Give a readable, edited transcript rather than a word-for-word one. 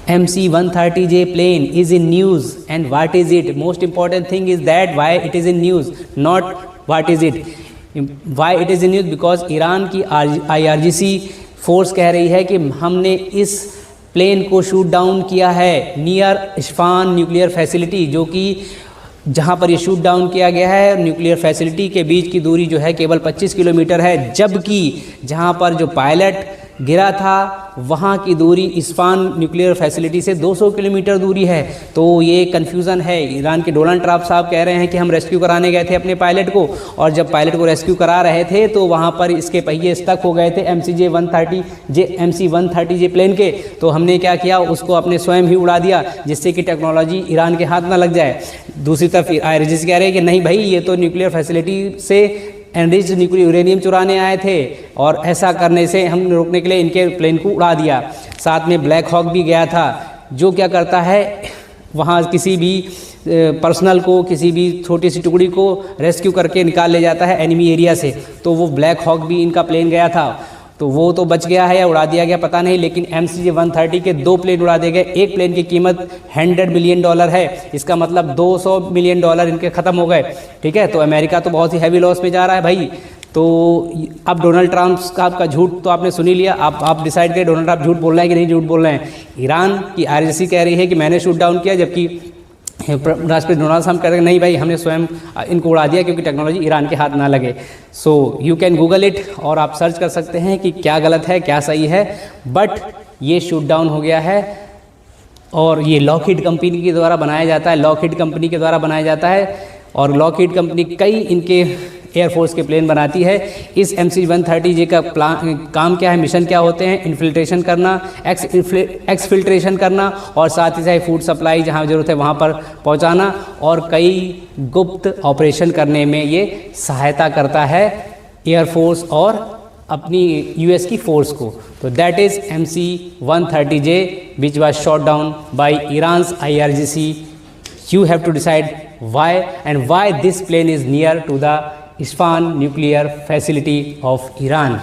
MC-130J plane is in news, and what is it? Most important thing is that why it is in news, not what is it. Why it is in news? Because Iran की IRGC force कह रही है कि हमने इस plane को shoot down किया है नियर इस्फान न्यूक्लियर फैसिलिटी, जो कि जहाँ पर ये शूट डाउन किया गया है न्यूक्लियर फैसिलिटी के बीच की दूरी जो है केवल 25 किलोमीटर है, जबकि जहाँ पर जो पायलट गिरा था वहाँ की दूरी इस्फान न्यूक्लियर फैसिलिटी से 200 किलोमीटर दूरी है। तो ये कन्फ्यूज़न है। ईरान के डोनाल्ड ट्रम्प साहब कह रहे हैं कि हम रेस्क्यू कराने गए थे अपने पायलट को, और जब पायलट को रेस्क्यू करा रहे थे तो वहाँ पर इसके पहिए स्टक हो गए थे MC-130J प्लेन के। तो हमने क्या किया, उसको अपने स्वयं ही उड़ा दिया, जिससे कि टेक्नोलॉजी ईरान के हाथ ना लग जाए। दूसरी तरफ IRGC कह रहे हैं कि नहीं भाई, ये तो न्यूक्लियर फैसिलिटी से एनरिच्ड न्यूक्लियर यूरेनियम चुराने आए थे, और ऐसा करने से हमने रोकने के लिए इनके प्लेन को उड़ा दिया। साथ में ब्लैक हॉक भी गया था, जो क्या करता है वहाँ किसी भी पर्सनल को, किसी भी छोटी सी टुकड़ी को रेस्क्यू करके निकाल ले जाता है एनिमी एरिया से। तो वो ब्लैक हॉक भी इनका प्लेन गया था, तो वो तो बच गया है या उड़ा दिया गया पता नहीं, लेकिन MC-130 के 2 प्लेन उड़ा दिए गए। एक प्लेन की कीमत $100 मिलियन है, इसका मतलब $200 मिलियन इनके ख़त्म हो गए। ठीक है, तो अमेरिका तो बहुत ही हैवी लॉस में जा रहा है भाई। तो अब डोनाल्ड ट्रम्प साहब का झूठ तो आपने सुन ही लिया। आप डिसाइड करें डोनाल्ड ट्रम्प झूठ बोल रहे हैं कि नहीं झूठ बोल रहे हैं। ईरान की IRGC कह रही है कि मैंने शूट डाउन किया, जबकि राष्ट्रपति डोनाल्ड ट्रम्प कह रहे हैं नहीं भाई, हमने स्वयं इनको उड़ा दिया क्योंकि टेक्नोलॉजी ईरान के हाथ ना लगे। So you can Google it, और आप सर्च कर सकते हैं कि क्या गलत है क्या सही है। बट ये शूट डाउन हो गया है, और ये लॉकहीड कंपनी के द्वारा बनाया जाता है, लॉकहीड कंपनी के द्वारा बनाया जाता है। और लॉकहीड कंपनी कई इनके एयरफोर्स के प्लेन बनाती है। इस MC-130J का काम क्या है, मिशन क्या होते हैं, इन्फिल्ट्रेशन करना, एक्सफिल्ट्रेशन करना, और साथ ही साथ फूड सप्लाई जहाँ ज़रूरत है वहाँ पर पहुँचाना, और कई गुप्त ऑपरेशन करने में ये सहायता करता है एयरफोर्स और अपनी US की फोर्स को। तो that is MC-130J which was shot down by Iran's IRGC। You have to decide why this plane is near to the Isfahan nuclear facility of Iran.